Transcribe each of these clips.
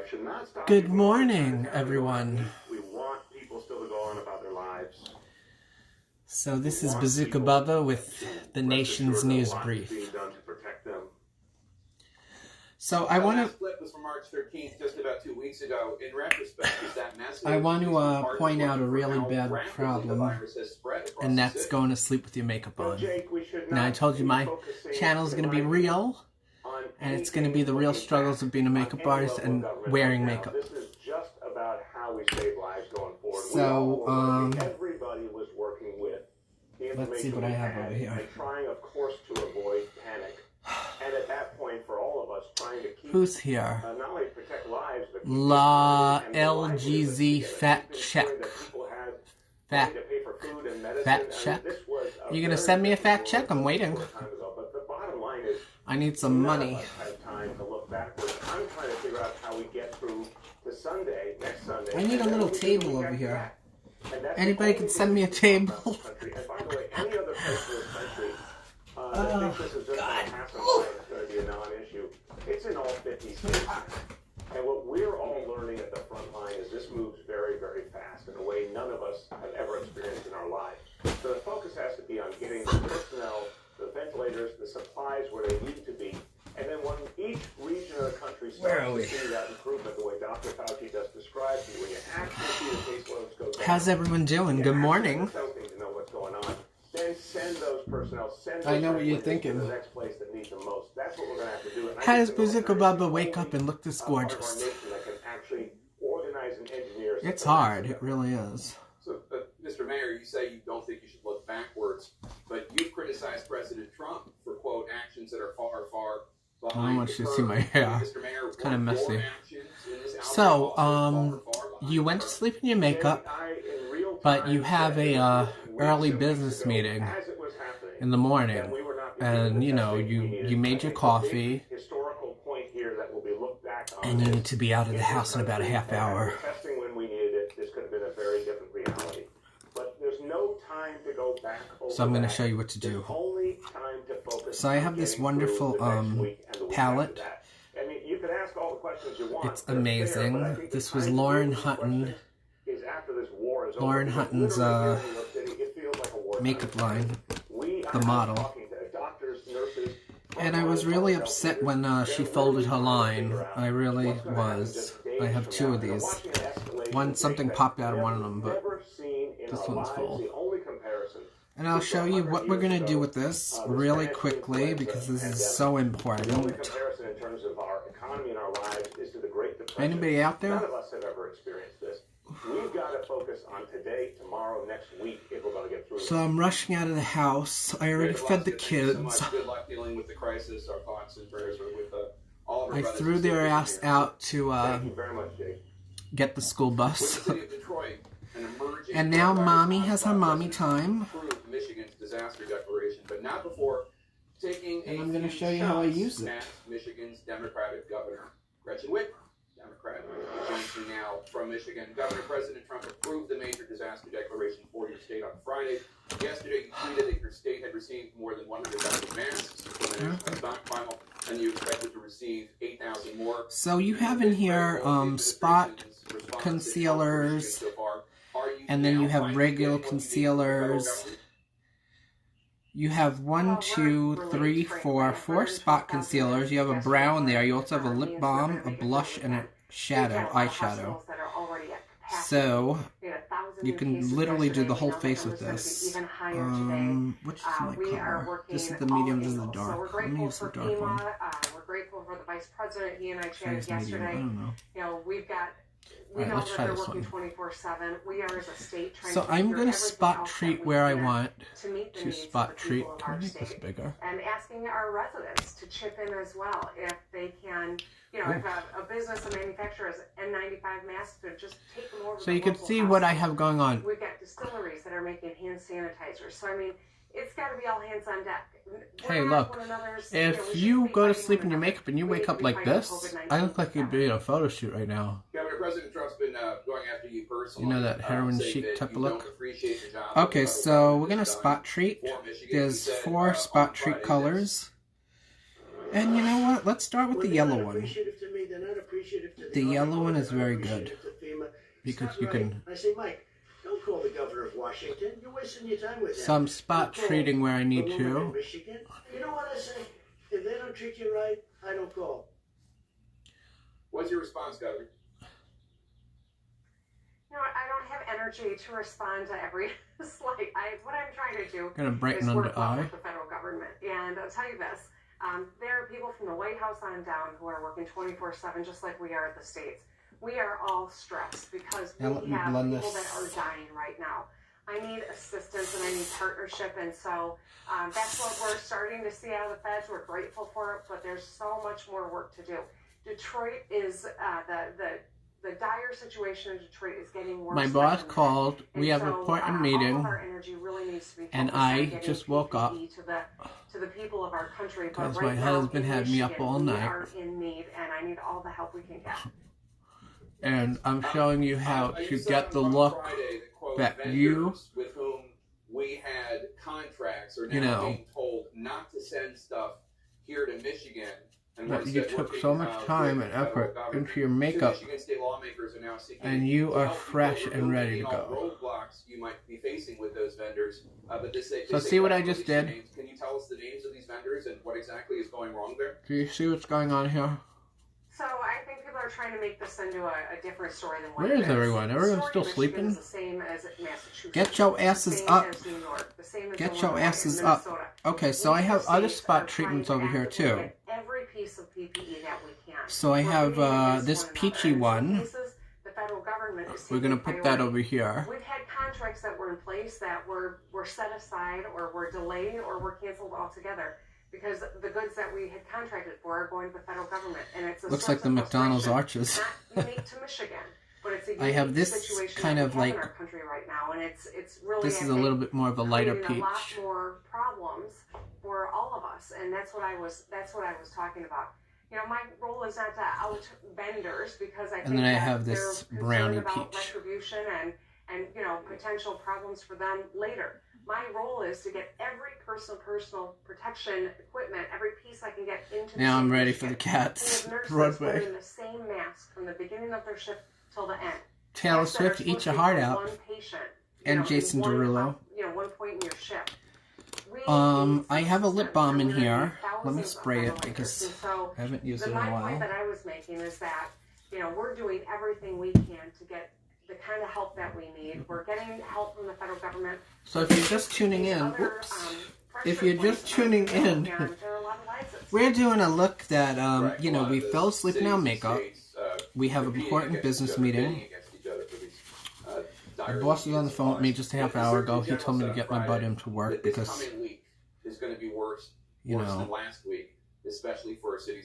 should not stop. Good morning, everyone. We want people still to go on about their lives. So this is Bazooka Bubba with the nation's news brief. So I want to. Clip was from March 13th, just about 2 weeks ago. In retrospect, is that message? I want to point out a really bad problem, and that's going to sleep with your makeup on. Now I told you my channel is going to be real, and it's going to be the real struggles of being a makeup artist and wearing makeup. This is just about how we save lives going forward. So everybody was working with the let's see what I have over here. and trying, of course, to avoid panic. And at that point, for all of us, trying to keep who's here? Not only protect lives, but La LGZ Fat Check. Fat check. You gonna send me a fat check? I'm waiting. I need some money. I need a little table over here. Anybody can send me a table. Oh, God. It's in all 50 states. And what we're all learning at the front line is this moves very, very fast in a way none of us have ever experienced in our lives. So the focus has to be on getting the personnel, the ventilators, the supplies where they need to be. And then when each region of the country starts to see that improvement, the way Dr. Fauci just described to you, when you actually see the caseloads go down. How's everyone doing? Good morning. To know what's going on. Then send those personnel. I know what you're thinking. To the next place that needs them most. That's what we're going to have to do. How does Bazooka Bubba wake up and look this gorgeous? It's hard. It really is. So, Mr. Mayor, you say you don't think you should look backwards, but you've criticized President Trump for, quote, actions that are far, far behind. I don't want you to see my hair. It's kind of messy. So, you went to sleep in your makeup, but you have a early business meeting in the morning, and you know you made your coffee, and you need to be out of the house in about a half hour. So I'm going to show you what to do. So I have this wonderful palette. It's amazing. This was Lauren Hutton's makeup line, the model. And I was really upset when she folded her line. I really was. I have two of these. Something popped out of one of them, but this one's full. And I'll show you what we're going to do with this really quickly because this is so important. Anybody out there? None of us have ever experienced this. We've got to focus on today, tomorrow, next week if we're going to get through. So I'm rushing out of the house. I already fed the kids. Good luck dealing with the crisis. Our thoughts and prayers are with all of our I brothers threw their ass out to get the school bus. And now Mommy has her mommy time. Michigan's disaster declaration, but not before taking and I'm going to show you how I use it. Michigan's Democratic Governor Gretchen Whitmer, Democrat, joins me now from Michigan. Governor, President Trump approved the major disaster declaration for your state on Friday. Yesterday, you tweeted that your state had received more than 100,000 masks from the stockpile, and you expected to receive 8,000 more. So you have in here spot concealers, and then you have regular concealers. You have 1, 2, 3, 4 spot concealers. You have a brown there. You also have a lip balm, a blush, and a eyeshadow. So you can literally do the whole face with this. Which is my color? This is the medium. This is the dark. Let me use the dark one. We're grateful for the Vice President. He and I chatted yesterday. I don't know. You know, we've got. We know that they're working 24/7. We are as a state trying so I'm going to spot treat where I want to spot treat. Can I make this bigger? And asking our residents to chip in as well if they can. You know, if a business, a manufacturer has N95 masks, to just take them over. So you can see what I have going on. We've got distilleries that are making hand sanitizers. So I mean, it's got to be all hands on deck. Hey, look, if you go to sleep in your makeup and you wake up like this, I look like you'd be in a photo shoot right now. Governor, President Trump's been going after you personally. You know that heroin chic type of look? Okay, so we're going to spot treat. There's 4 spot treat colors. And you know what? Let's start with the yellow one. Appreciative to me, they're not appreciative to The yellow one is they're not very good. appreciative to FEMA. Because It's you not can... right. I say, Mike, don't call the governor of Washington. You're wasting your time with him. So I'm spot treating where I need to. Michigan. You know what I say? If they don't treat you right, I don't call. What's your response, Governor? You know what? I don't have energy to respond to every slight. What I'm trying to do Gonna brighten is under work well eye. with the federal government. And I'll tell you this. There are people from the White House on down who are working 24/7 just like we are at the States. We are all stressed because we have people that are dying right now. I need assistance and I need partnership, and so that's what we're starting to see out of the feds. We're grateful for it, but there's so much more work to do. Detroit is the dire situation in Detroit is getting worse. My boss called. We have an important meeting, all of our energy really needs to be and I just woke up to the people of our country. because but right my now, husband had me up all we night. are in need, and I need all the help we can get. And I'm showing you how to get the look that you, with whom we had contracts, are now being told not to send stuff here to Michigan. And that you took so much time and effort into your makeup, Michigan state lawmakers are now seeking and you are fresh help and ready to all go. roadblocks you might be facing with those vendors. But So see what I just did? Names. Can you tell us the names of these vendors and what exactly is going wrong there? Do you see what's going on here? So I think people are trying to make this into a different story than what Where it is everyone? Everyone's still sleeping? The same as Massachusetts. Get your asses up. Get your asses up. Okay, so I have other spot treatments over here too. Every piece of PPE that we can. So I have this peachy one. The federal government is We're gonna put that over here. We've had contracts that were in place that were set aside or were delayed or were canceled altogether. Because the goods that we had contracted for are going to the federal government, and it's a looks like the McDonald's arches. Not unique to Michigan, but it's a I have this situation kind of like in our country right now, and it's really this is a little bit more of a lighter peach. A lot more problems for all of us, and that's what I was talking about. You know, my role is not to out vendors because I think and then I that have this brownie about peach. retribution and you know potential problems for them later. My role is to get every personal protection equipment, every piece I can get into. Now I'm ready for the cats. We have nurses Broadway. wearing the same mask from the beginning of their shift till the end. Taylor Swift, eat your heart out. One patient, and Jason Derulo. One point in your shift. I have a lip balm in here. Let me spray it because I haven't used it in a My while. point that I was making is that, you know, we're doing everything we can to get the kind of help that we need. We're getting help from the federal government. So if you're just tuning in, if you're just tuning in, we're doing a look that, you know, we fell asleep in our makeup. We have an important business meeting. My boss was on the phone with me just a half hour ago. He told me to get my butt into work because, you know,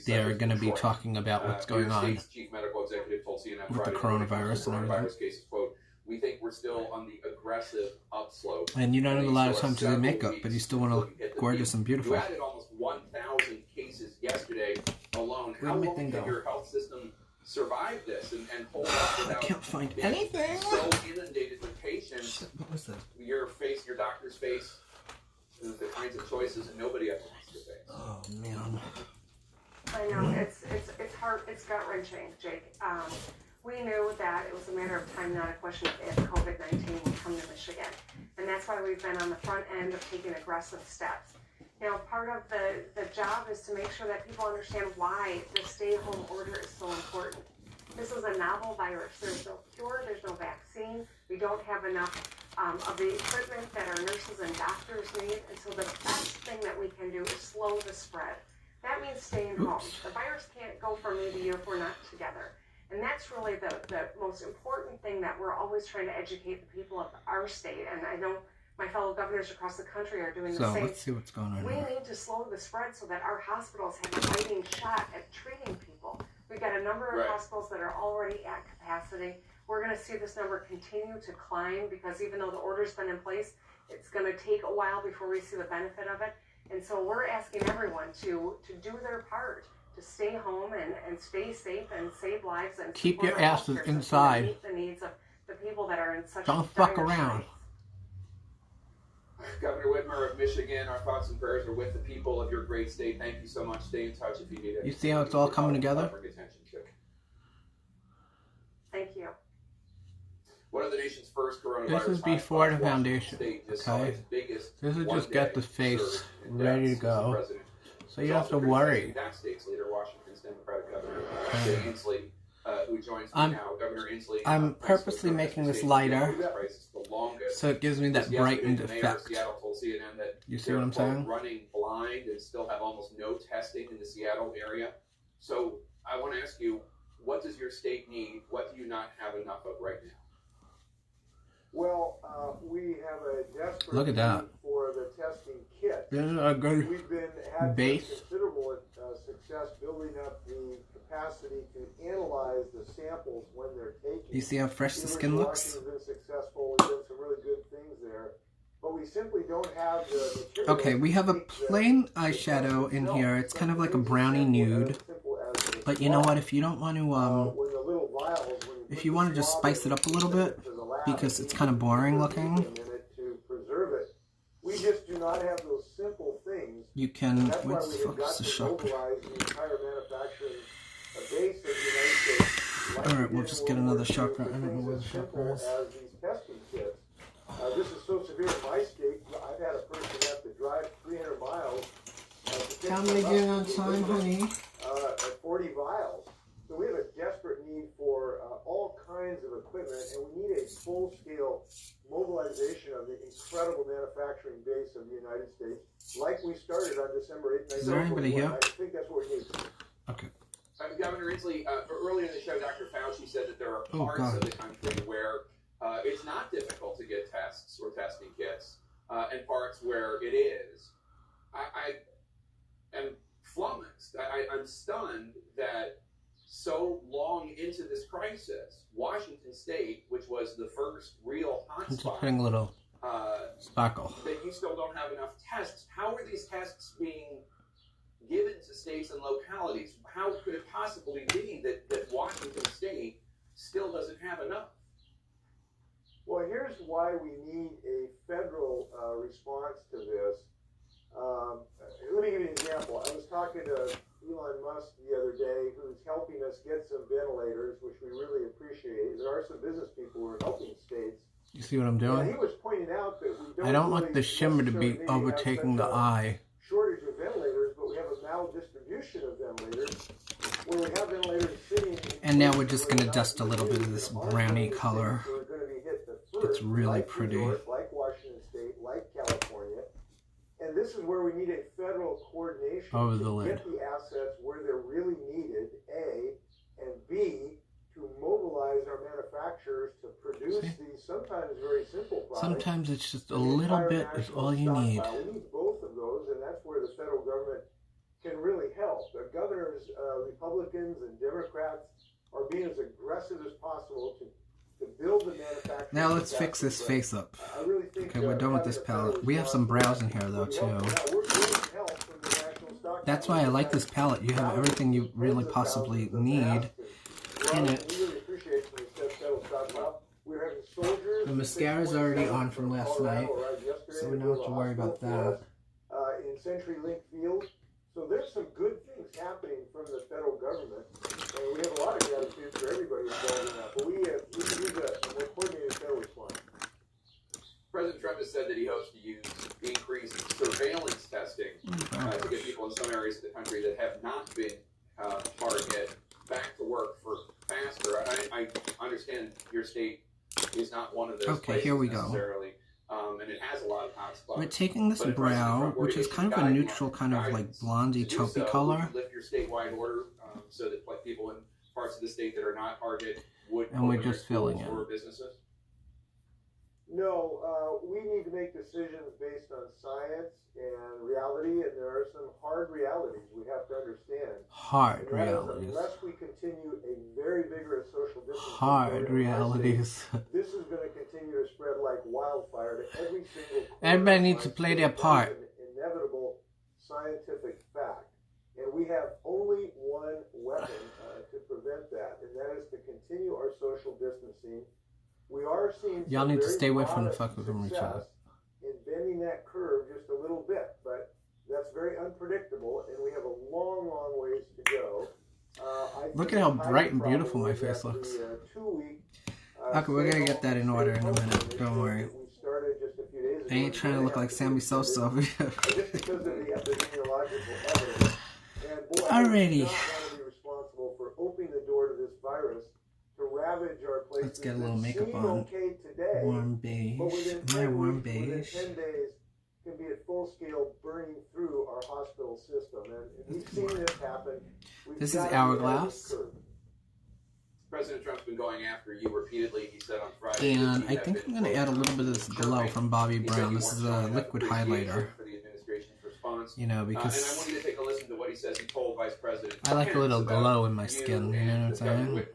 they're going to be talking about what's going on with the coronavirus and everything. We think we're still on the aggressive upslope. And you don't have a lot of time to do makeup, but you still want to look gorgeous and beautiful. You added almost 1,000 cases yesterday alone. How long can your health system survive this and hold up without? I can't find anything. So inundated with patients. What was that? Your doctor's face, the kinds of choices that nobody else wants to face. Oh man. I know it's hard. It's gut wrenching, Jake. We knew that it was a matter of time, not a question of if COVID-19 would come to Michigan. And that's why we've been on the front end of taking aggressive steps. You know, part of the job is to make sure that people understand why the stay-home order is so important. This is a novel virus. There's no cure. There's no vaccine. We don't have enough of the equipment that our nurses and doctors need. And so the best thing that we can do is slow the spread. That means staying home. The virus can't go from me to you if we're not together. And that's really the most important thing that we're always trying to educate the people of our state. And I know my fellow governors across the country are doing the same. So let's see what's going on We here. need to slow the spread so that our hospitals have a fighting shot at treating people. We've got a number of hospitals that are already at capacity. We're going to see this number continue to climb because even though the order's been in place, it's going to take a while before we see the benefit of it. And so we're asking everyone to do their part, to stay home and stay safe and save lives and keep your asses inside. Meet the needs of the people that are in such Don't fuck around. Governor Whitmer of Michigan, our thoughts and prayers are with the people of your great state. Thank you so much. Stay in touch if you need it. You see how it's all coming together? Thank you. One of the nation's first coronavirus. This is before the foundation, okay? This is just get the face ready to go. So you don't have to worry. That state's leader, Washington's Democratic Governor Jay Inslee, who joins me now. Governor Inslee. I'm purposely making this lighter so it gives me that brightened effect. You see what I'm saying? Running blind and still have almost no testing in the Seattle area. So I want to ask you, what does your state need? What do you not have enough of right now? Well, we have a desperate Look at that. need for the testing kit. This is a good We've had base. considerable success building up the capacity to analyze the samples when they're taken. You see how fresh the skin looks? Washington's been successful. We've done some really good things there. But we simply don't have the material. Okay, we have a plain eyeshadow in here. It's kind of like a brownie nude. But you know what? If you don't want to, if you want to just spice it up a little bit, because it's kind of boring looking, we just do not have those simple things. you can, where's the focus the sharpener? Alright, we'll just get another sharpener. I don't know where the sharpener is. This is so severe in my state, I've had a person have to drive 300 miles. How many doing on time, honey? At 40 vials. So we have a desperate need for all kinds of equipment, and we need a full-scale mobilization of the incredible manufacturing base of the United States, like we started on December 8th. Is there anybody here? I think that's what we need. Okay. Governor Inslee, earlier in the show, Dr. Fauci said that there are parts of the country where it's not difficult to get tests or testing kits, and parts where it is. I am flummoxed. I'm stunned that so long into this crisis, Washington State, which was the first real I'm just hotspot, putting a little sparkle. that you still don't have enough tests. How are these tests being given to states and localities? How could it possibly be that Washington State still doesn't have enough? Well, here's why we need a federal response to this. Let me give you an example. I was talking to Elon Musk the other day, who's helping us get some ventilators, which we really appreciate. There are some business people who are helping states. You see what I'm doing? And he was pointing out that we don't I don't really want the shimmer to be necessarily overtaking the have such eye. a shortage of ventilators, but we have a maldistribution of ventilators, where we have ventilators sitting. And now we're just going to dust a little bit of this brownie color. It's really pretty. Like Washington State, like California. And this is where we need a federal coordination Over the to lid. get the assets where they're really needed, A, and B, to mobilize our manufacturers to produce these sometimes very simple products. Sometimes it's just a little bit is all you need. We need both of those, and that's where the federal government can really help. The governors, Republicans and Democrats, are being as aggressive as possible to build the manufacturing. Now let's fix this face up. I really think, Okay, we're done with this palette. We have some brows in here though too. That's why I like this palette. You have everything you really possibly need in it. The mascara's already on from last night, so we don't have to worry about that. In CenturyLink Field. So there's some good things happening from the federal government, and we have a lot of gratitude for everybody involved in that. But we need a more coordinated federal response. President Trump has said that he hopes to use increased surveillance testing to get people in some areas of the country that have not been hard hit back to work for faster. I understand your state is not one of those places here we go. necessarily. And it has a lot of hotspots. We're taking this brow, which is kind of a neutral, kind of like blondie taupey color. Lift your statewide order so that like people in parts of the state that are not hard hit would. And we're just filling it. For businesses. No, we need to make decisions based on science and reality, and there are some hard realities we have to understand. Hard realities. Unless we continue a very vigorous social distancing Hard realities. This is going to continue to spread like wildfire to every single corner. Everybody needs to play their part. An inevitable scientific fact. And we have only one weapon to prevent that, and that is to continue our social distancing. We are seeing Y'all need to stay away from the fucking each other. in bending that curve just a little bit, but that's very unpredictable, and we have a long, long ways to go. Look at how bright and beautiful my face looks. Okay, we're gonna get that in order in a minute. Don't worry. I ain't trying to look like Sammy Sosa over here. Alrighty. Let's get a little makeup on. Warm beige. My warm beige. Can be at full scale burning through our hospital system, and we've seen this happen. This is Hourglass. President Trump's been going after you repeatedly, he said on Friday. And I think I'm going to add a little bit of this glow from Bobbi Brown. This is a liquid highlighter. You know, because and I want you to take a listen to what he says he told Vice President I like a little glow in my skin, you know what I'm saying?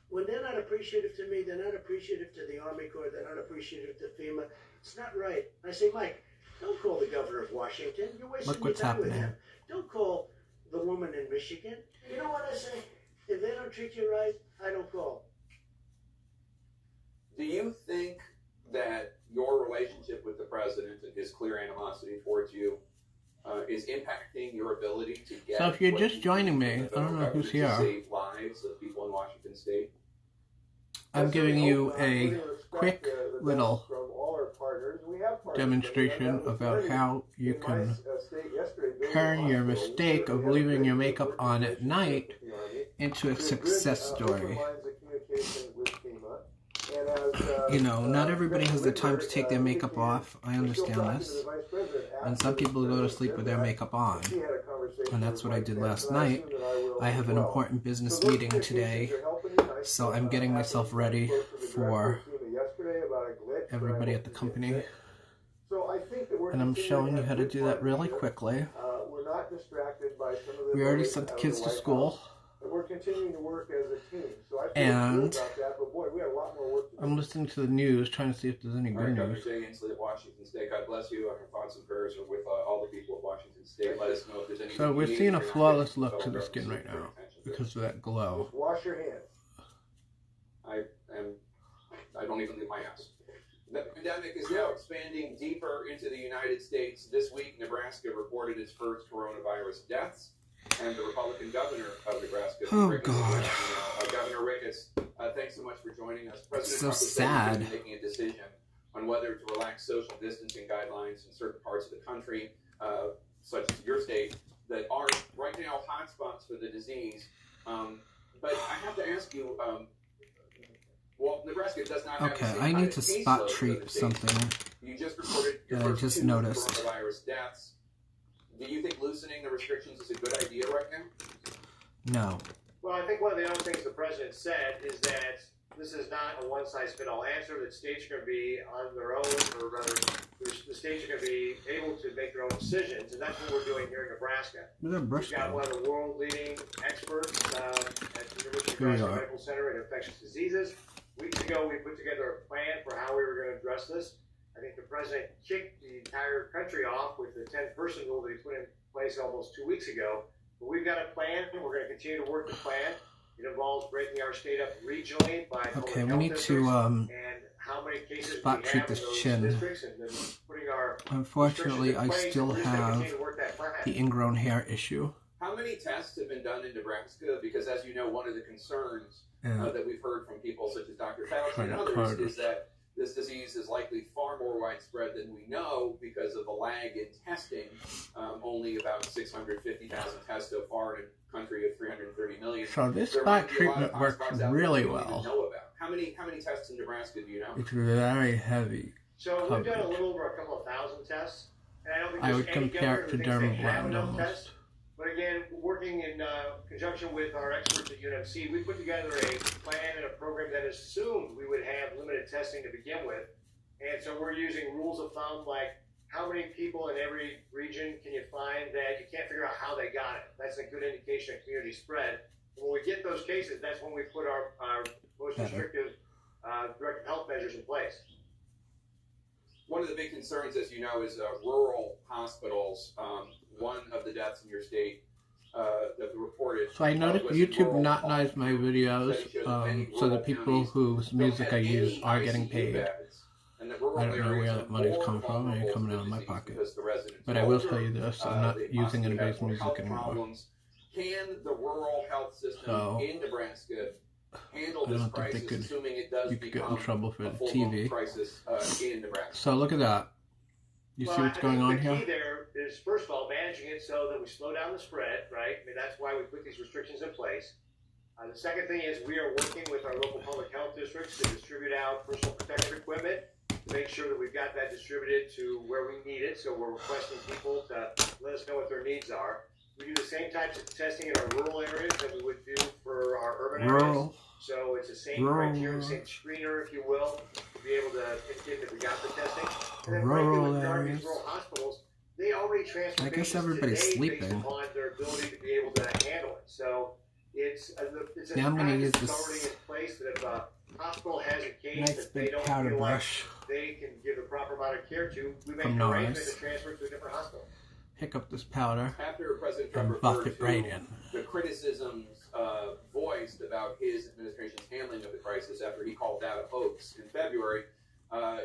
When they're not appreciative to me, they're not appreciative to the Army Corps, they're not appreciative to FEMA. It's not right. I say, Mike, don't call the governor of Washington. You're wasting your time with him. Don't call the woman in Michigan. You know what I say? If they don't treat you right, I don't call. Do you think that your relationship with the president and his clear animosity towards you is impacting your ability to get... So if you're just joining me, I don't know who's here. ...save lives of people in Washington State? I'm giving you a quick little demonstration about how you can turn your mistake of leaving your makeup on at night into a success story. You know, not everybody has the time to take their makeup off. I understand this. And some people go to sleep with their makeup on. And that's what I did last night. I have an important business meeting today, so I'm getting myself ready for everybody at the company. And I'm showing you how to do that really quickly. We already sent the kids to school. We're continuing to work as a team. So I feel good about that, but boy, we have a lot more work to do. I'm listening to the news, trying to see if there's any good news. Jay Inslee of Washington State, God bless you. Our thoughts and prayers are with all the people of Washington State. Let us know if there's any... So we're seeing a flawless look to the skin right now because of that glow. Just wash your hands. I don't even leave my house. The pandemic is now expanding deeper into the United States. This week, Nebraska reported its first coronavirus deaths. And the Republican governor of Nebraska, Governor Ricketts, thanks so much for joining us. President Trump is sad. Making a decision on whether to relax social distancing guidelines in certain parts of the country, such as your state, that are right now hotspots for the disease. But I have to ask you, well, Nebraska does not have okay, I need to spot treat something you just reported your that I just noticed. Coronavirus deaths. Do you think loosening the restrictions is a good idea right now? No. Well, I think one of the other things the president said is that this is not a one-size-fits-all answer, that states are going to be on their own, or rather, the states are going to be able to make their own decisions, and that's what we're doing here in Nebraska. We've got one of the world-leading experts at the University of Nebraska Medical Center in infectious diseases. Weeks ago, we put together a plan for how we were going to address this. I think the president kicked the entire country off with the 10-person rule that he put in place almost 2 weeks ago. But we've got a plan, and we're going to continue to work the plan. It involves breaking our state up regionally by okay, we need to and how many cases spot treat this chin. Unfortunately, I still have the ingrown hair issue. How many tests have been done in Nebraska? Because as you know, one of the concerns that we've heard from people such as Dr. Fauci and others is that this disease is likely far more widespread than we know because of the lag in testing. Only about 650,000 tests so far in a country of 330 million. So this spot treatment works really well. How many tests in Nebraska do you know? It's very heavy. So we've done a little over a couple of thousand tests. And I don't think I would compare it to Dermablend almost. But again, working in conjunction with our experts at UNMC, we put together a plan and a program that assumed we would have limited testing to begin with. And so we're using rules of thumb like how many people in every region can you find that you can't figure out how they got it. That's a good indication of community spread. And when we get those cases, that's when we put our most restrictive directive health measures in place. One of the big concerns, as you know, is rural hospitals. One of the deaths in your state that we reported. So I noticed YouTube not my videos, so the people whose music I use are getting paid. rural I don't know areas where are that money's more coming from. It vulnerable ain't coming to out of my disease pocket. because the residents But are I will older, tell you this, I'm not they using possibly anybody's have more music health anymore. problems. Can the rural health system So, in Nebraska handle I this don't think they crisis, could, assuming it does you could get in become trouble for a the full-blown TV. crisis in Nebraska? So look at that. You see what's going on the here? key there is, first of all, managing it so that we slow down the spread, right? I mean, that's why we put these restrictions in place. The second thing is we are working with our local public health districts to distribute out personal protective equipment, to make sure that we've got that distributed to where we need it. So we're requesting people to let us know what their needs are. We do the same types of testing in our rural areas that we would do for our urban areas. So it's the same criteria, the same screener, if you will, to be able to indicate that we got the testing. And then frankly, with these rural hospitals, they already transfer I guess patients everybody's today sleeping. based upon their ability to be able to handle it. So it's a Now I'm going to use practice that's already this in place that if a hospital has a case nice that they big don't powder feel brush like they can give the proper amount of care to, we make from an arrangement NARS. to transfer to a different hospital. Pick up this powder After President Trump and buff referred it right to in. the criticisms voiced about his administration's handling of the crisis after he called that a hoax in February,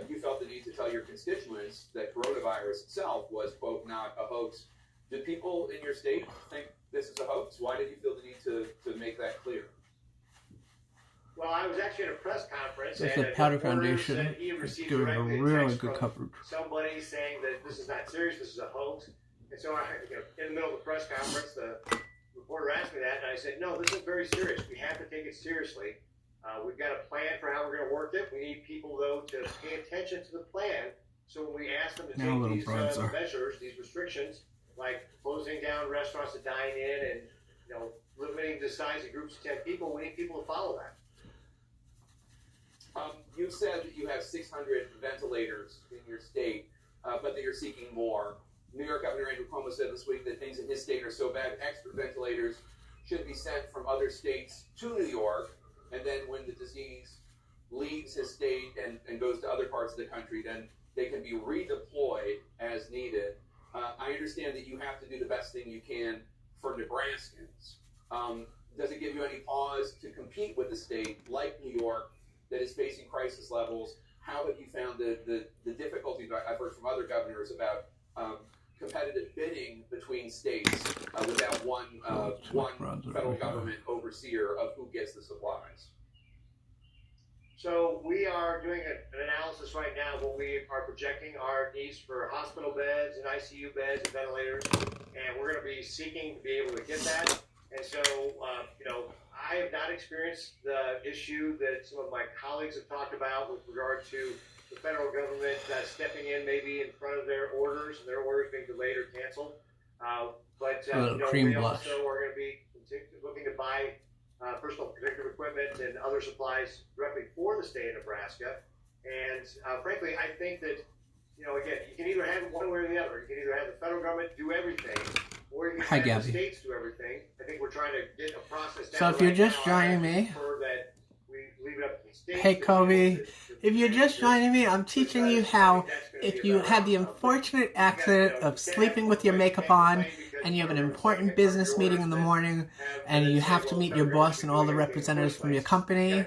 you felt the need to tell your constituents that coronavirus itself was, quote, not a hoax. Do people in your state think this is a hoax? Why did you feel the need to make that clear? Well, I was actually at a press conference, There's and the Powder reporter Foundation. said he It's received doing a directly really text good from coverage. somebody saying that this is not serious, this is a hoax. And so, in the middle of the press conference, the reporter asked me that, and I said, no, this is very serious. We have to take it seriously. We've got a plan for how we're going to work it. We need people, though, to pay attention to the plan. So when we ask them to Now, little take these bronzer. measures, these restrictions, like closing down restaurants to dine in and limiting the size of groups of 10 people, we need people to follow that. You said that you have 600 ventilators in your state, but that you're seeking more. New York Governor Andrew Cuomo said this week that things in his state are so bad, extra ventilators should be sent from other states to New York, and then when the disease leaves his state and goes to other parts of the country, then they can be redeployed as needed. I understand that you have to do the best thing you can for Nebraskans. Does it give you any pause to compete with a state like New York that is facing crisis levels? How have you found the difficulties I've heard from other governors about competitive bidding between states without one federal government overseer of who gets the supplies? So we are doing an analysis right now where we are projecting our needs for hospital beds and ICU beds and ventilators, and we're going to be seeking to be able to get that. And so, I have not experienced the issue that some of my colleagues have talked about with regard to the federal government stepping in maybe in front of their orders and their orders being delayed or canceled. We also are going to be looking to buy personal protective equipment and other supplies directly for the state of Nebraska. And frankly, I think that, again, you can either have it one way or the other. You can either have the federal government do everything, or you can have the states do everything. I think we're trying to get a process down. So if you're just joining me, hey Kobe, if you're just joining me, I'm teaching you how, if you had the unfortunate accident of sleeping with your makeup on, and you have an important business meeting in the morning, and you have to meet your boss and all the representatives from your company,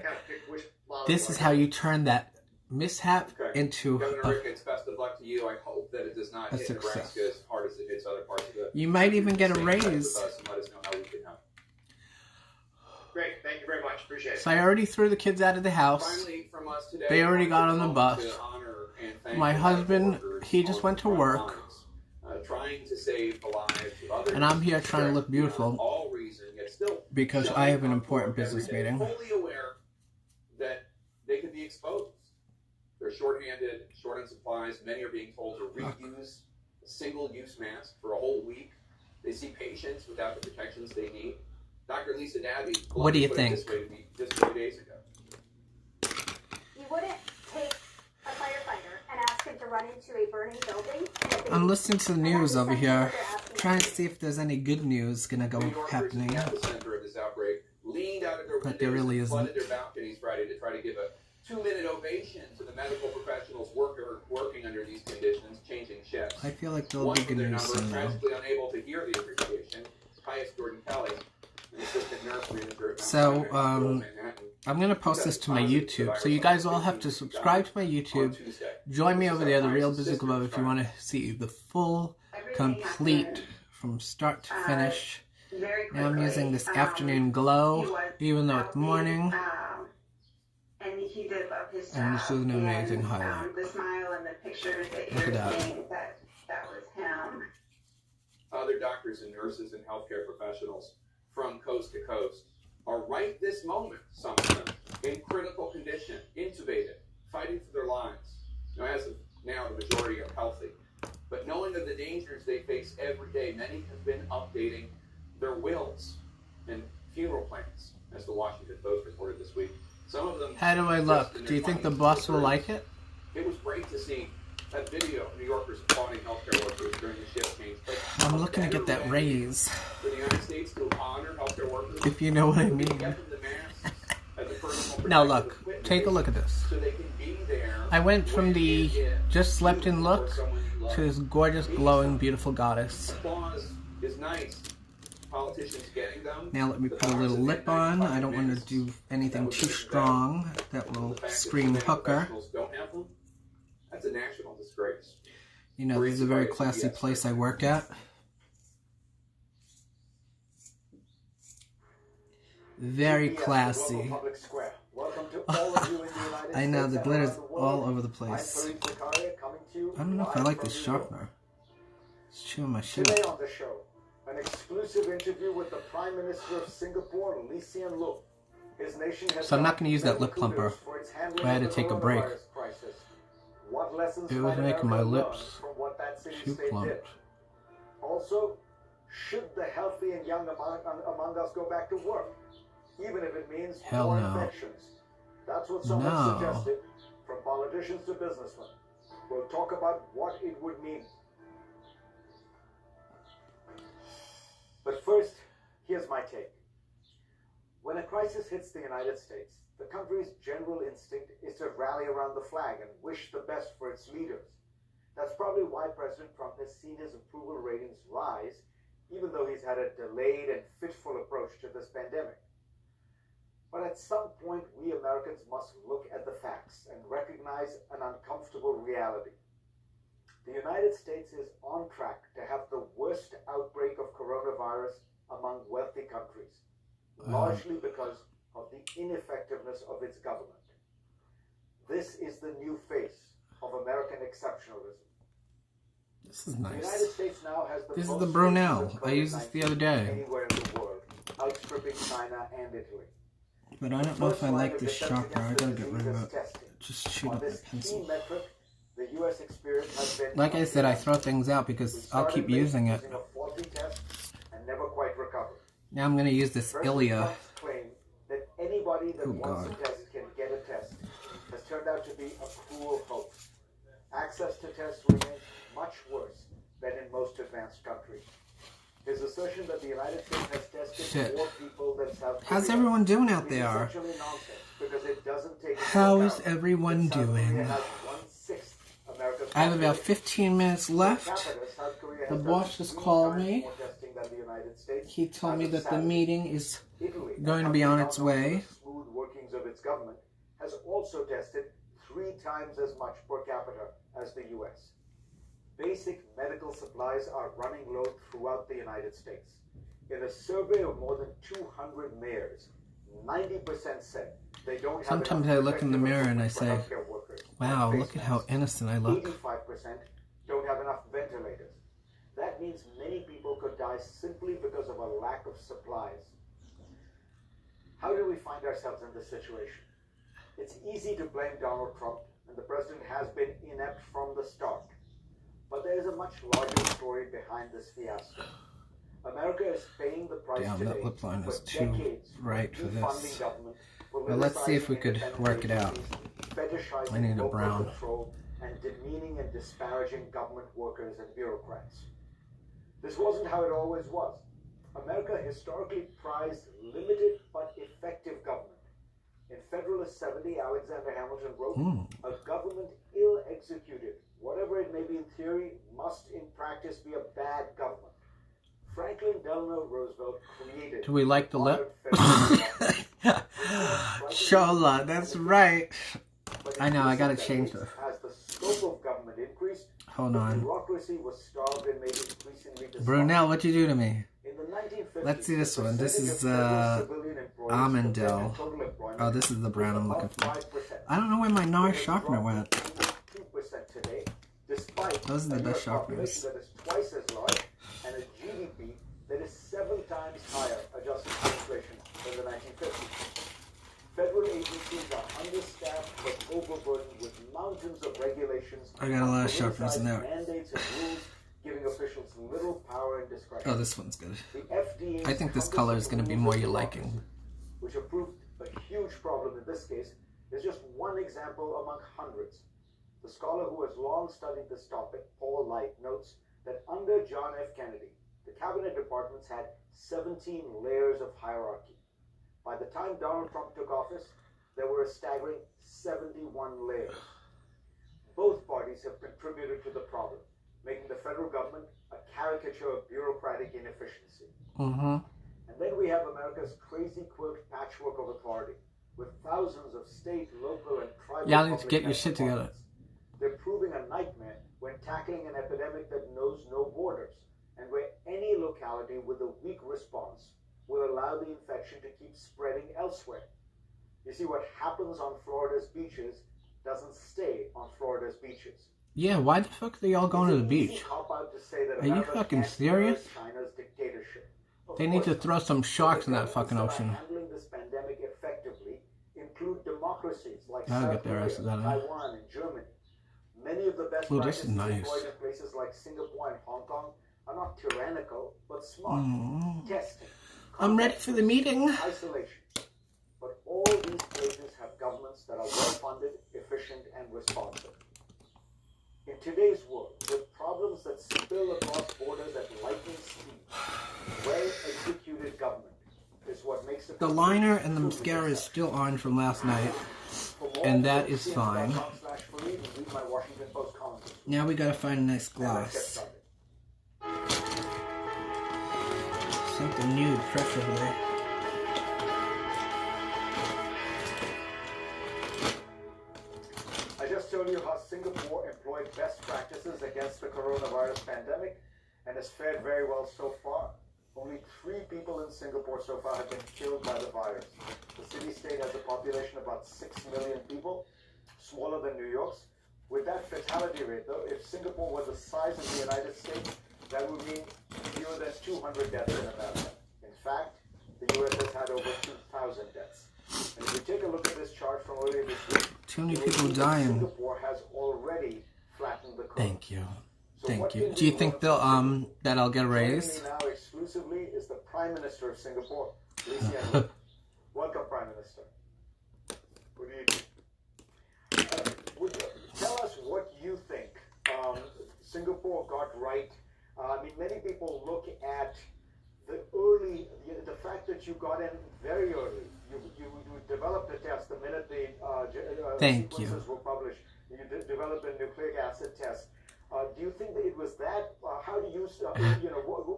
this is how you turn that mishap into Governor Rick, it's best of luck to you. I hope that it does not hit Nebraska as hard as it hits other parts of the... You might even get a raise. Let us know how we can help. Great, thank you very much. Appreciate it. So I already threw the kids out of the house. Finally, from us today, they already got on the bus. My husband, he just went to work. Trying to save the lives of others. And I'm here trying to look beautiful all reason, yet still because I have an important business meeting. Fully aware that they could be exposed. They're short-handed, short on supplies. Many are being told to reuse a single-use mask for a whole week. They see patients without the protections they need. Dr. Lisa Dabby, what do you think? This way to me just 2 days ago. You wouldn't take a firefighter and ask him to run into a burning building. I'm listening to the news over here, trying to see if there's any good news gonna go happening. At the center of this outbreak, leaned out of their But there really isn't. flooded their balconies Friday to try to give a 2-minute ovation to the medical professionals working under these conditions, changing shifts. I feel like there'll be good news soon, though. Tragically unable to hear the appreciation, Pius Jordan Kelly, an assistant nurse manager at So, Manhattan, I'm going to post this to my YouTube, so you guys all have to subscribe to my YouTube. Join me over there, The Real BAZOOKABUBBA, if you want to see the full, complete, from start to finish. Now I'm using this afternoon glow, even though it's morning. And he did love his job. And this is an amazing highlight. The smile and the pictures that Look you're at that. seeing, that was him. Other doctors and nurses and healthcare professionals from coast to coast are right this moment, some of them, in critical condition, intubated, fighting for their lives. Now, as of now, the majority are healthy. But knowing of the dangers they face every day, many have been updating their wills and funeral plans, as the Washington Post reported this week. Some of them... How do I look? Do you think the boss will like it? It was great to see that video of New Yorkers applauding healthcare workers during the shift change. But I'm looking to get that raise, for the United States to honor healthcare workers, if you know what I mean. Now look, take a look at this. So they can be there. I went from the just slept in look to this gorgeous, glowing, beautiful goddess. Applause is nice. Politicians getting them. Now let me put a little lip on. I don't want to do anything too strong that will scream hooker. Don't have them. That's a national disgrace. You know, this is a very classy place I work at. Very classy. I know, the glitter's all over the place. I don't know if I like this sharpener. It's chewing my shoe. Today on the show, an exclusive interview with the Prime Minister of Singapore, Lee Hsien Loong. His nation has So I'm not going to use that lip plumper. I had to take a break. It was making my lips too plumped. Also, should the healthy and young among us go back to work, even if it means Hell more no. infections? That's what someone No. suggested, from politicians to businessmen. We'll talk about what it would mean. But first, here's my take. When a crisis hits the United States, the country's general instinct is to rally around the flag and wish the best for its leaders. That's probably why President Trump has seen his approval ratings rise, even though he's had a delayed and fitful approach to this pandemic. But at some point, we Americans must look at the facts and recognize an uncomfortable reality. The United States is on track to have the worst outbreak of coronavirus among wealthy countries, largely because of the ineffectiveness of its government. This is the new face of American exceptionalism. This is The United nice. States now has the This is most the Brunel. I used this the other day. anywhere in the world, outstripping China and Italy. But I don't know if I like this sharpener. I gotta get rid of it. Just shoot On up my this key pencil. metric, the U.S. experience has been... Like I said, I throw things out because I'll keep using it. a faulty test and never quite recovered. Now I'm gonna use this Ilia. Trump's claim that anybody that Oh, wants God. a test can get a test has turned out to be a cruel hoax. Access to tests remains much worse than in most advanced countries. His assertion that the United States has tested Shit. more people than South Korea How's everyone doing out is there? essentially nonsense because it doesn't take into How is account everyone that South Korea doing? has 1/6 America's I have about population. 15 minutes left. Per capita, South Korea has The done boss just 3 called times me. more testing than the United States. He told As me of that the Saturday. meeting is Italy, going to a be on country its not known for way. the smooth workings of its government, has also tested 3 times as much per capita as the U.S. Basic medical supplies are running low throughout the United States. In a survey of more than 200 mayors, 90% said they don't have Sometimes enough I look in the mirror and I say, protective equipment for healthcare workers. wow, Face look at how masks. innocent I look. 85% don't have enough ventilators. That means many people could die simply because of a lack of supplies. How do we find ourselves in this situation? It's easy to blame Donald Trump, and the president has been inept from the start. But there is a much larger story behind this fiasco. America is paying the price Damn, today that lip line is for too decades right for defunding this. government, Well, let's see if we could politicizing work it out. independent agencies, fetishizing I need a local brown. control, and demeaning and disparaging government workers and bureaucrats. This wasn't how it always was. America historically prized limited but effective government. In Federalist 70, Alexander Hamilton wrote, a government ill-executed, whatever it may be in theory, must in practice be a bad government. Franklin Delano Roosevelt created... Do we like the lip? modern federal democracy. Shola, that's right. I know, I gotta change this. As the scope of government increased, Hold the on. bureaucracy was starved and made increasingly Brunel, what'd you do to me? In the 1950s, Let's see this one. This is Amandel. Oh, this is the brand I'm looking for. I don't know where my NAR sharpener went. Today, despite Those are the best sharpeners. That is twice as large and a GDP that is 7 times higher, adjusted for inflation, than the 1950s. Federal agencies are understaffed but overburdened with mountains of regulations. I got a lot of sharpeners in there. Mandates and rules giving officials little power and discretion. Oh, this one's good. The FDA I think this color is going to be more your liking. Which have proved a huge problem in this case, is just one example among hundreds. The scholar who has long studied this topic, Paul Light, notes that under John F. Kennedy, the cabinet departments had 17 layers of hierarchy. By the time Donald Trump took office, there were a staggering 71 layers. Both parties have contributed to the problem, making the federal government a caricature of bureaucratic inefficiency. Mm-hmm. And then we have America's crazy quilt patchwork of authority, with thousands of state, local, and tribal Y'all need to get your shit together. They're proving a nightmare when tackling an epidemic that knows no borders, and where any locality with a weak response will allow the infection to keep spreading elsewhere. You see, what happens on Florida's beaches doesn't stay on Florida's beaches. Yeah, why the fuck are they all going to the beach? Are you fucking serious? They need to throw some sharks in that fucking ocean. Handling this pandemic effectively include democracies like I'll South get their Korea, asses out of Taiwan, and Germany. Many of the best Ooh, this is practices nice. employed in places like Singapore and Hong Kong are not tyrannical, but smart. Testing. I'm ready for the meeting. Isolation. But all these places have governments that are well-funded, efficient, and responsive. In today's world, with problems that spill across borders at lightning speed, well-executed government is what makes The liner and the mascara is still on from last night, and that is fine. Now we gotta find a nice gloss. Something new, preferably. I just told you how Singapore employed best practices against the coronavirus pandemic and has fared very well so far. Only 3 people in Singapore so far have been killed by the virus. The city-state has a population of about 6 million people, smaller than New York's. With that fatality rate, though, if Singapore was the size of the United States, that would mean fewer than 200 deaths in America. In fact, the U.S. has had over 2,000 deaths. And if you take a look at this chart from earlier this week, Too many people dying. Singapore has already flattened the curve. Thank you. Thank you. Do you think they'll that I'll get a raise? Now exclusively is the Prime Minister of Singapore, Lee Hsien Loong. Welcome, Prime Minister. Good evening. Tell us what you think Singapore got right. I mean, many people look at the fact that you got in very early. You developed a test the minute the sequences were published. You developed a nucleic acid test. Do you think that it was that? How do you,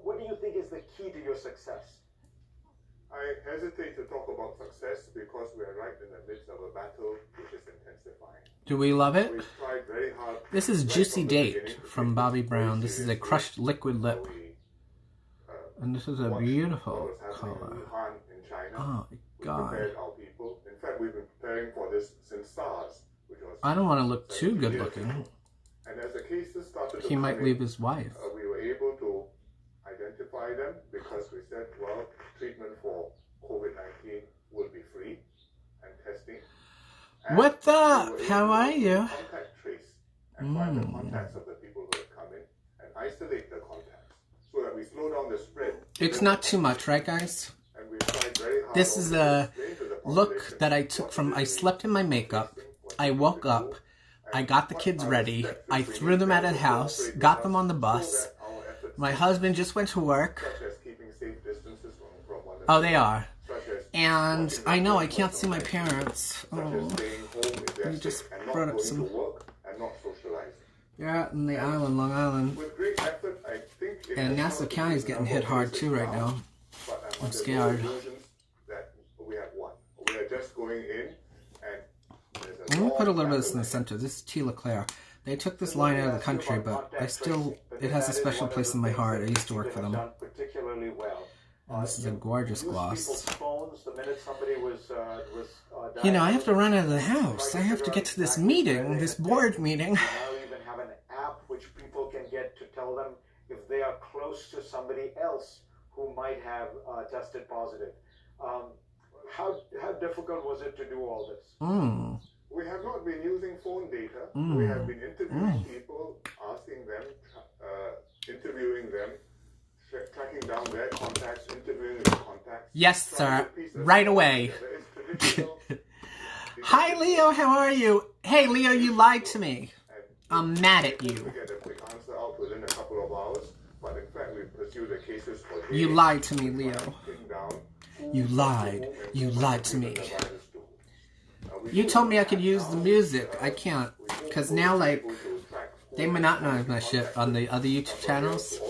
what do you think is the key to your success? I hesitate to talk about success because we are right in the midst of a battle which is intensifying. Do we love it? We've tried very hard. This is Juicy Date from Bobby Brown. This is a crushed liquid lip. And this is a beautiful color. In China. Oh my God. Prepared our people. In fact, we've been preparing for this since SARS, which was. I don't want to look too good looking. And as the cases started He might leave his wife. We were able to identify them because we said, well, treatment for COVID-19 will be free and testing. And What's up? How are you? Contact trace and find the contacts of the people who have come in and isolate the contacts so that we slow down the spread. It's not too much, right, guys? And we tried very hard. This is a look that I took from. I slept in my makeup. I woke up. I got the kids ready. I threw them out of the house. Got them on the bus. My husband just went to work. Oh, they are. And I know I can't see my parents. Oh, you just brought up some. You're out in the island, Long Island. And Nassau County's getting hit hard too right now. I'm scared. We have won. We are just going in I'm going to put a little bit of this in the center. This is T. LeClaire. They took this line out of the country, but it has a special place in my heart. I used to work for them. And this is a gorgeous gloss. You know, I have to run out of the house. I have to get to this meeting, this board meeting. Now even have an app which people can get to tell them if they are close to somebody else who might have tested positive. How difficult was it to do all this? We have not been using phone data. We have been interviewing people, asking them, interviewing them, tracking down their contacts, interviewing their contacts. Yes, sir. Right away. Hi, Leo. How are you? Hey, Leo, you lied to me. I'm mad at you. We get a quick answer out within a couple of hours, but in fact we pursue the cases for days. You lied to me, Leo. You lied. You lied to me. You told me I could use the music. I can't. Because now, like, they monetize my shit on the other YouTube channels.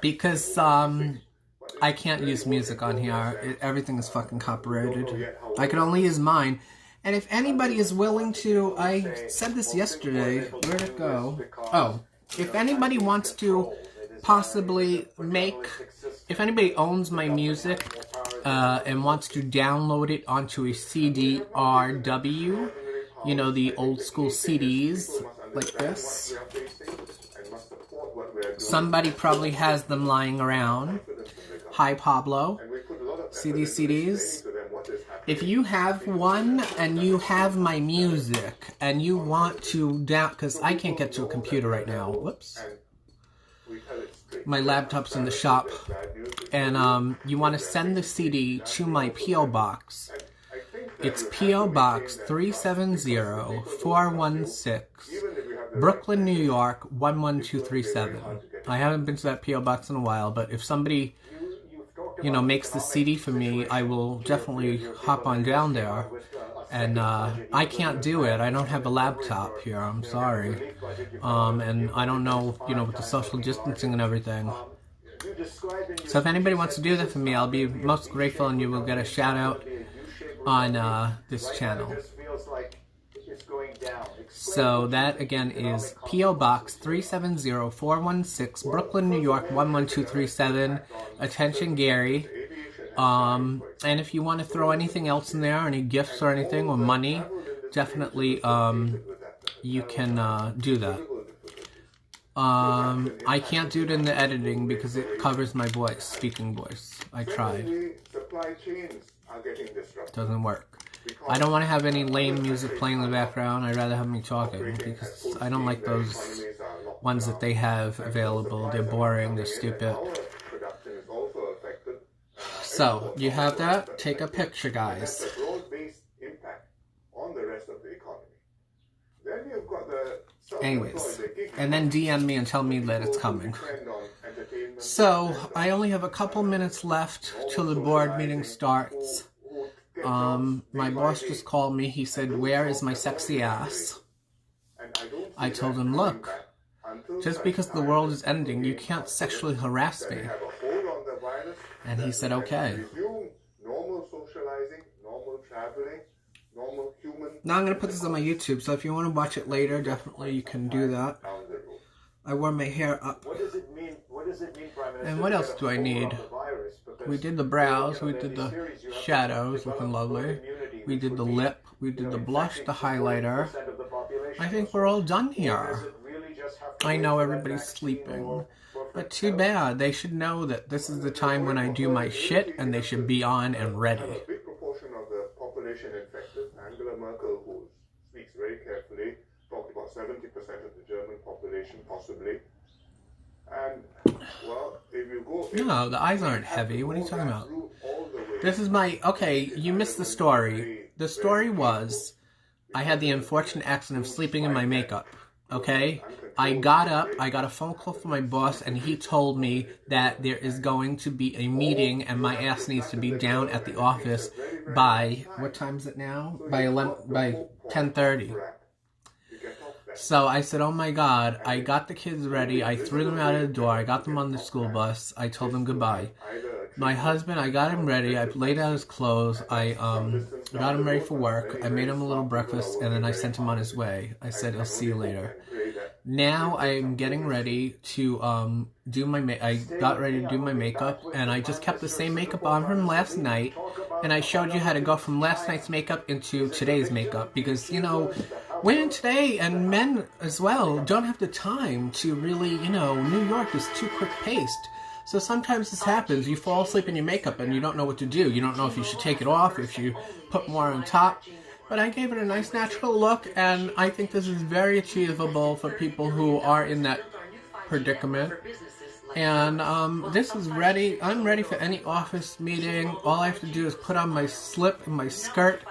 Because, I can't use music on here. Everything is fucking copyrighted. I can only use mine. And if anybody is willing to, I said this yesterday. Where'd it go? Oh. If anybody wants to possibly make, if anybody owns my music, and wants to download it onto a CD-RW, you know, the old school CDs, like this. Somebody probably has them lying around. Hi, Pablo. See these CDs? If you have one and you have my music and you want to because I can't get to a computer right now. Whoops. My laptop's in the shop. And you want to send the CD to my P.O. Box. It's P.O. Box 370-416, Brooklyn, New York 11237. I haven't been to that P.O. Box in a while, but if somebody, you know, makes the CD for me, I will definitely hop on down there. And I can't do it. I don't have a laptop here. I'm sorry. And I don't know, you know, with the social distancing and everything. So if anybody wants to do that for me, I'll be most grateful, and you will get a shout out on this channel. So that again is P.O. Box 370-416, Brooklyn, New York 11237. Attention, Gary. And if you want to throw anything else in there, any gifts or anything, or money, definitely you can do that. I can't do it in the editing because it covers my voice, speaking voice. I tried. Doesn't work. I don't want to have any lame music playing in the background. I'd rather have me talking because I don't like those ones that they have available. They're boring, they're stupid. So, you have that? Take a picture, guys. Anyways, and then DM me and tell me that it's coming. So, I only have a couple minutes left till the board meeting starts. My boss just called me. He said, "Where is my sexy ass?" I told him, "Look, just because the world is ending, you can't sexually harass me." And he said, "Okay." Now I'm going to put this on my YouTube, so if you want to watch it later, definitely you can do that. I wore my hair up. What does it mean, Prime Minister? And what else do I need? We did the brows, we did the shadows, looking lovely. We did the lip, we did the blush, the highlighter. I think we're all done here. I know everybody's sleeping. But too bad. They should know that this is the time when I do my shit, and they should be on and ready. A big proportion of the population infected. Angela Merkel, who speaks very carefully, talked about 70% of the German population, possibly. And, well, if you go... No, the eyes aren't heavy. What are you talking about? This is my... Okay, you missed the story. The story was, I had the unfortunate accident of sleeping in my makeup. Okay? I got up, I got a phone call from my boss, and he told me that there is going to be a meeting, and my ass needs to be down at the office by... What time is it now? By 10:30. So I said, "Oh my God," I got the kids ready, I threw them out of the door, I got them on the school bus, I told them goodbye. My husband, I got him ready. I laid out his clothes. I got him ready for work. I made him a little breakfast, and then I sent him on his way. I said, I'll see you later. Now I'm getting ready to do my I got ready to do my makeup, and I just kept the same makeup on from last night, and I showed you how to go from last night's makeup into today's makeup, because, you know, women today, and men as well, don't have the time to really, you know, New York is too quick-paced. So sometimes this happens. You fall asleep in your makeup and you don't know what to do. You don't know if you should take it off, if you put more on top. But I gave it a nice natural look, and I think this is very achievable for people who are in that predicament. And this is ready. I'm ready for any office meeting. All I have to do is put on my slip and my skirt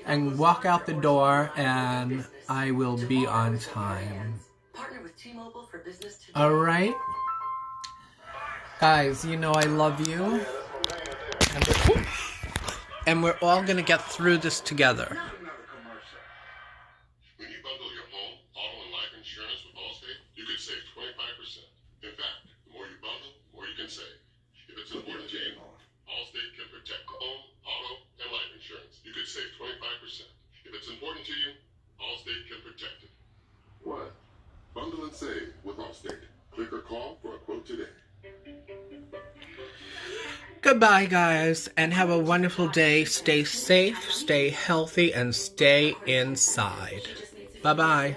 and walk out the door, and I will be on time. Alright? Guys, you know I love you. And we're all going to get through this together. When you bundle your home, auto, and life insurance with Allstate, you could save 25%. In fact, the more you bundle, the more you can save. If it's important to you, Allstate can protect home, auto, and life insurance. You could save 25%. If it's important to you, Allstate can protect it. What? Bundle and save with Allstate. Click or call for a quote today. Goodbye, guys, and have a wonderful day. Stay safe, stay healthy, and stay inside. Bye-bye.